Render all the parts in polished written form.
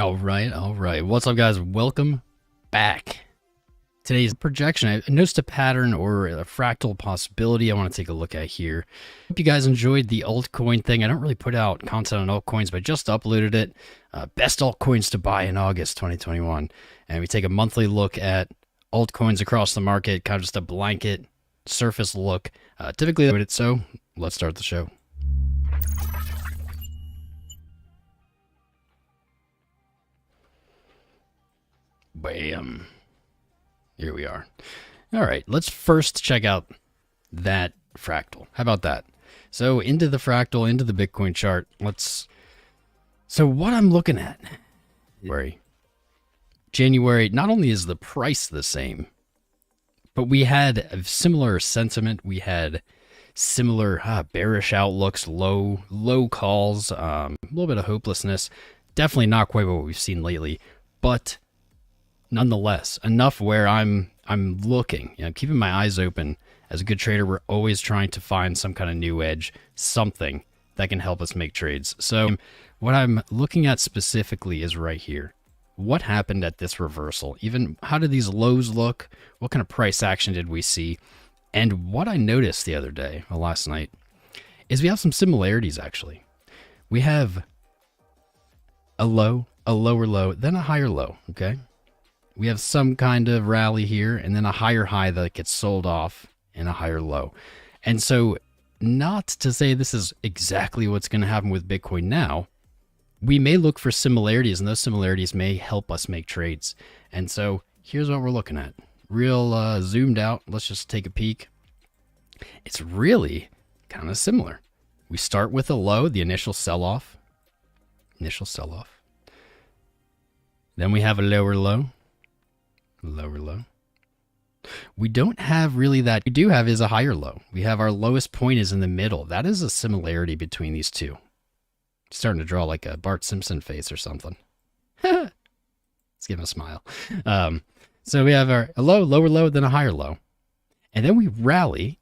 All right, all right. What's up, guys? Welcome back. Today's projection, I noticed a pattern or a fractal possibility I want to take a look at here. Hope you guys enjoyed the altcoin thing. I don't really put out content on altcoins, but I just uploaded it. Best altcoins to buy in August 2021. And we take a monthly look at altcoins across the market, kind of just a blanket surface look. Typically, I do it, so let's start the show. Bam. Here we are. All right, let's first check out that fractal. How about that? So into the fractal, into the Bitcoin chart. So what I'm looking at, January, not only is the price the same, but we had a similar sentiment. We had similar bearish outlooks, low calls, a little bit of hopelessness. Definitely not quite what we've seen lately, but nonetheless, enough where I'm looking, keeping my eyes open. As a good trader, we're always trying to find some kind of new edge, something that can help us make trades. So what I'm looking at specifically is right here. What happened at this reversal? Even how did these lows look? What kind of price action did we see? And what I noticed the other day, or last night, is we have some similarities actually. We have a low, a lower low, then a higher low, okay? We have some kind of rally here, and then a higher high that gets sold off and a higher low. And so, not to say this is exactly what's going to happen with Bitcoin now, we may look for similarities, and those similarities may help us make trades. And so, here's what we're looking at. Real zoomed out. Let's just take a peek. It's really kind of similar. We start with a low, the initial sell-off. Then we have a lower low. Lower low. We don't have really that. We do have is a higher low. We have our lowest point is in the middle. That is a similarity between these two. Starting to draw like a Bart Simpson face or something. Let's give him a smile. So we have a low, lower low, then a higher low. And then we rally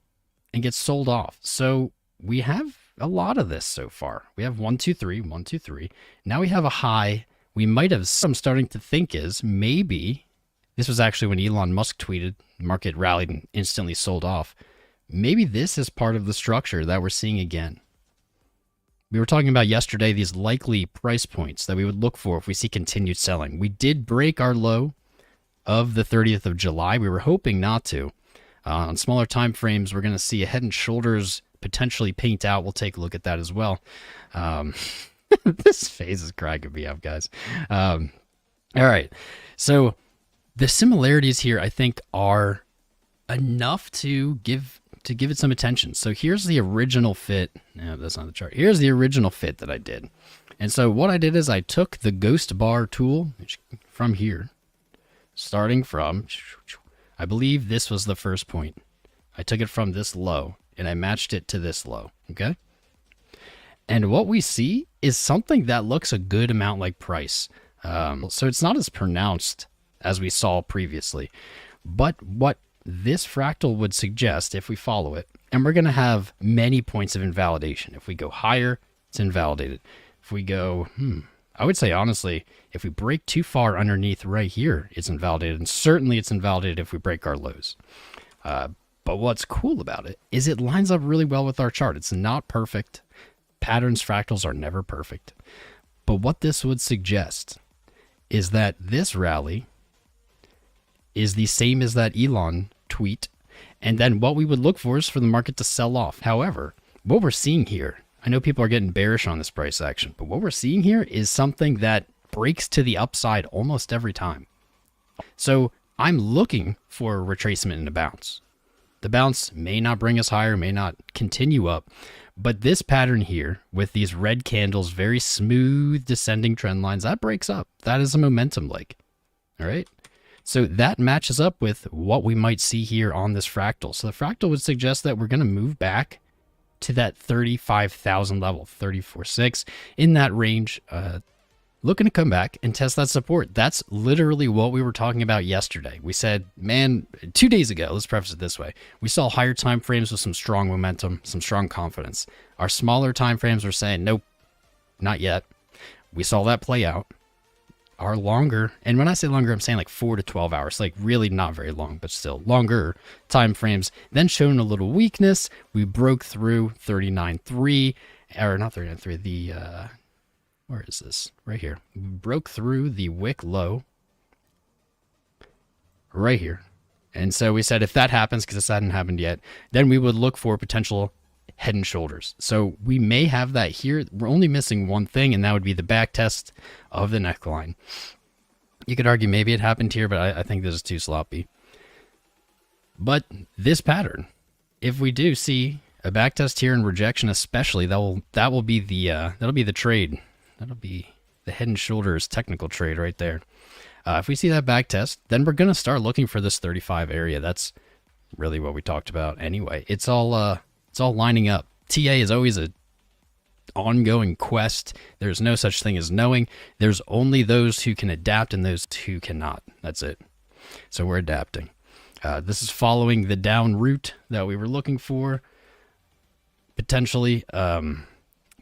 and get sold off. So we have a lot of this so far. We have 1, 2, 3, 1, 2, 3. Now we have a high. We might have some starting to think is maybe. This was actually when Elon Musk tweeted, the market rallied and instantly sold off. Maybe this is part of the structure that we're seeing again. We were talking about yesterday these likely price points that we would look for if we see continued selling. We did break our low of the 30th of July. We were hoping not to. On smaller time frames, we're going to see a head and shoulders potentially paint out. We'll take a look at that as well. This phase is cracking me up, guys. All right. So the similarities here, I think, are enough to give it some attention. So here's the original fit. No, that's not the chart. Here's the original fit that I did. And so what I did is I took the ghost bar tool from here, starting from, I believe this was the first point. I took it from this low and I matched it to this low. Okay. And what we see is something that looks a good amount like price. So it's not as pronounced as we saw previously. But what this fractal would suggest, if we follow it, and we're going to have many points of invalidation. If we go higher, it's invalidated. If we go, I would say honestly, if we break too far underneath right here, it's invalidated. And certainly it's invalidated if we break our lows. But what's cool about it is it lines up really well with our chart. It's not perfect. Patterns, fractals are never perfect. But what this would suggest is that this rally is the same as that Elon tweet. And then what we would look for is for the market to sell off. However, what we're seeing here, I know people are getting bearish on this price action, but what we're seeing here is something that breaks to the upside almost every time. So I'm looking for a retracement and a bounce. The bounce may not bring us higher, may not continue up, but this pattern here with these red candles, very smooth descending trend lines, that breaks up. That is a momentum leg. All right. So that matches up with what we might see here on this fractal. So the fractal would suggest that we're going to move back to that 35,000 level, 34.6 in that range, looking to come back and test that support. That's literally what we were talking about yesterday. We said, man, 2 days ago, let's preface it this way. We saw higher time frames with some strong momentum, some strong confidence. Our smaller time frames were saying, nope, not yet. We saw that play out. our longer, and when I say longer, I'm saying like 4 to 12 hours, like really not very long, but still longer time frames, then showing a little weakness. We broke through 39.3, or not 39.3, the, where is this? Right here. We broke through the wick low right here. And so we said if that happens, because this hadn't happened yet, then we would look for potential head and shoulders. So we may have that here. We're only missing one thing, and that would be the back test of the neckline. You could argue maybe it happened here, but I think this is too sloppy. But this pattern, if we do see a back test here and rejection, especially, that will be the that'll be the trade. That'll be the head and shoulders technical trade right there. If we see that back test, then we're gonna start looking for this 35 area. That's really what we talked about anyway. It's all lining up. TA is always a ongoing quest. There's no such thing as knowing. There's only those who can adapt and those who cannot. That's it. So we're adapting. This is following the down route that we were looking for, potentially. Bam,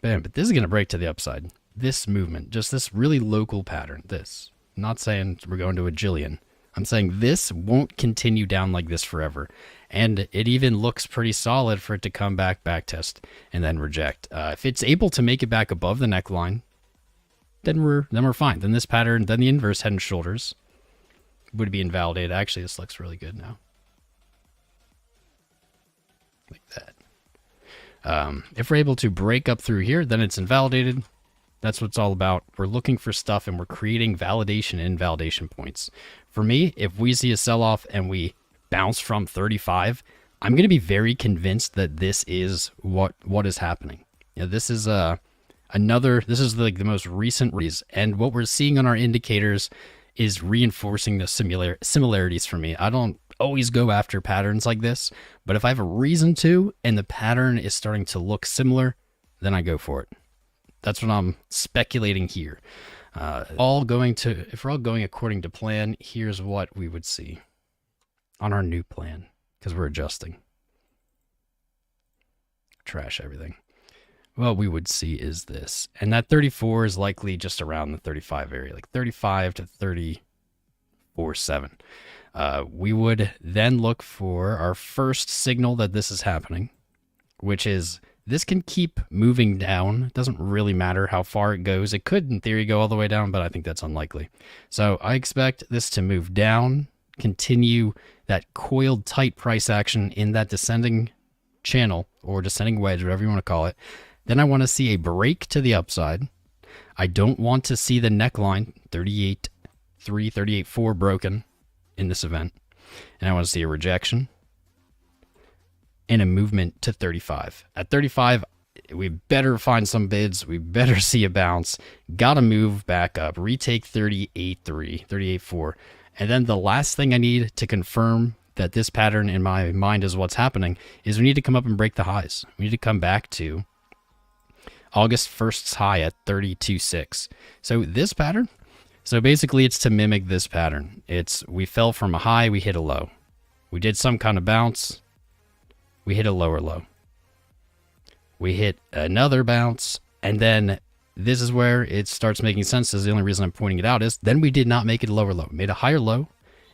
but this is going to break to the upside. This movement, just this really local pattern. This. I'm not saying we're going to a jillion. I'm saying this won't continue down like this forever. And it even looks pretty solid for it to come back test, and then reject. If it's able to make it back above the neckline, then we're fine. Then this pattern, then the inverse head and shoulders would be invalidated. Actually, this looks really good now. Like that. If we're able to break up through here, then it's invalidated. That's what it's all about. We're looking for stuff, and we're creating validation and invalidation points. For me, if we see a sell-off and we bounce from 35, I'm going to be very convinced that this is what is happening. You know, this is this is like the most recent reason, and what we're seeing on our indicators is reinforcing the similarities for me. I don't always go after patterns like this, but if I have a reason to and the pattern is starting to look similar, then I go for it. That's what I'm speculating here. If we're all going according to plan, here's what we would see on our new plan, because we're adjusting. Trash everything. What we would see is this, and that 34 is likely just around the 35 area, like 35 to 34.7. We would then look for our first signal that this is happening, which is this can keep moving down. It doesn't really matter how far it goes. It could, in theory, go all the way down, but I think that's unlikely. So I expect this to move down, continue that coiled tight price action in that descending channel or descending wedge, whatever you want to call it. Then I want to see a break to the upside. I don't want to see the neckline 38.3, 38.4 broken in this event. And I want to see a rejection and a movement to 35. At 35, we better find some bids. We better see a bounce. Got to move back up. Retake 38.3, 38.4. And then the last thing I need to confirm that this pattern in my mind is what's happening is we need to come up and break the highs. We need to come back to August 1st's high at 32.6. So this pattern, so basically it's to mimic this pattern. It's we fell from a high, we hit a low. We did some kind of bounce. We hit a lower low. We hit another bounce, and then this is where it starts making sense. This is the only reason I'm pointing it out is then we did not make it a lower low. We made a higher low,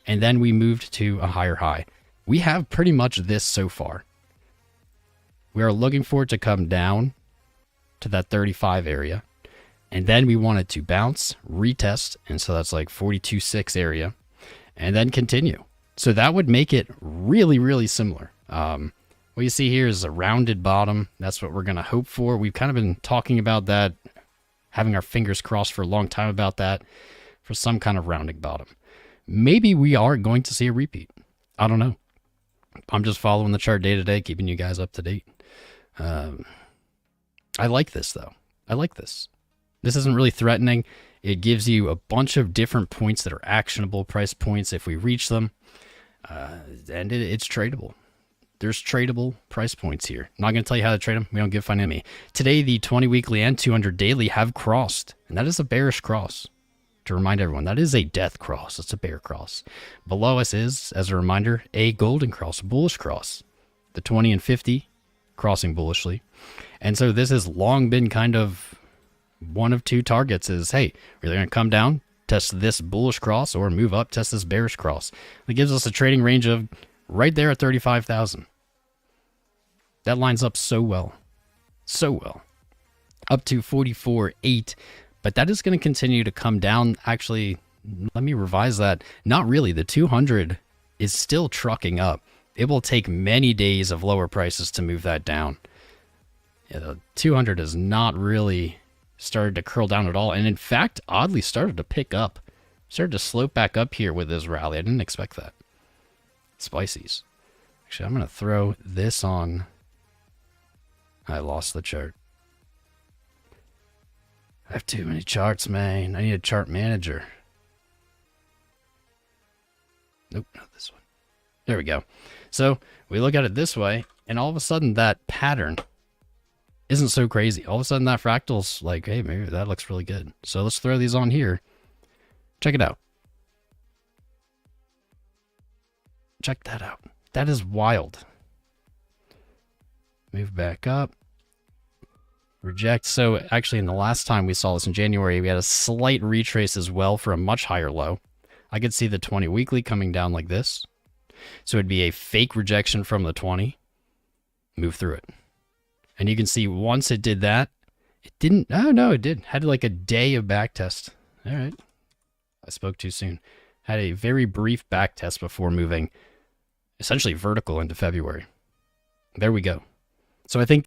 and then we moved to a higher high. We have pretty much this so far. We are looking for it to come down to that 35 area, and then we want it to bounce, retest, and so that's like 42.6 area, and then continue. So that would make it really, really similar. What you see here is a rounded bottom. That's what we're going to hope for. We've kind of been talking about that, having our fingers crossed for a long time about that, for some kind of rounding bottom. Maybe we are going to see a repeat. I don't know. I'm just following the chart day to day, keeping you guys up to date. I like this, though. I like this. This isn't really threatening. It gives you a bunch of different points that are actionable price points if we reach them. And it's tradable. There's tradable price points here. I'm not going to tell you how to trade them. We don't give financial. Today, the 20 weekly and 200 daily have crossed, and that is a bearish cross. To remind everyone, that is a death cross. It's a bear cross. Below us is, as a reminder, a golden cross, a bullish cross. The 20 and 50 crossing bullishly. And so this has long been kind of one of two targets is, hey, we're either going to come down, test this bullish cross, or move up, test this bearish cross. That gives us a trading range of right there at 35,000. That lines up so well. So well. Up to 44.8. But that is going to continue to come down. Actually, let me revise that. Not really. The 200 is still trucking up. It will take many days of lower prices to move that down. Yeah, the 200 has not really started to curl down at all. And in fact, oddly started to pick up. Started to slope back up here with this rally. I didn't expect that. Spicies. Actually, I'm going to throw this on. I lost the chart. I have too many charts, man. I need a chart manager. Nope, not this one. There we go. So we look at it this way, and all of a sudden that pattern isn't so crazy. All of a sudden that fractal's like, hey, maybe that looks really good. So let's throw these on here. Check it out. Check that out. That is wild. Move back up. Reject. So actually in the last time we saw this in January, we had a slight retrace as well for a much higher low. I could see the 20 weekly coming down like this. So it'd be a fake rejection from the 20. Move through it. And you can see once it did that, it didn't. Oh, no, it did. Had like a day of back test. All right. I spoke too soon. Had a very brief back test before moving essentially vertical into February. There we go. So I think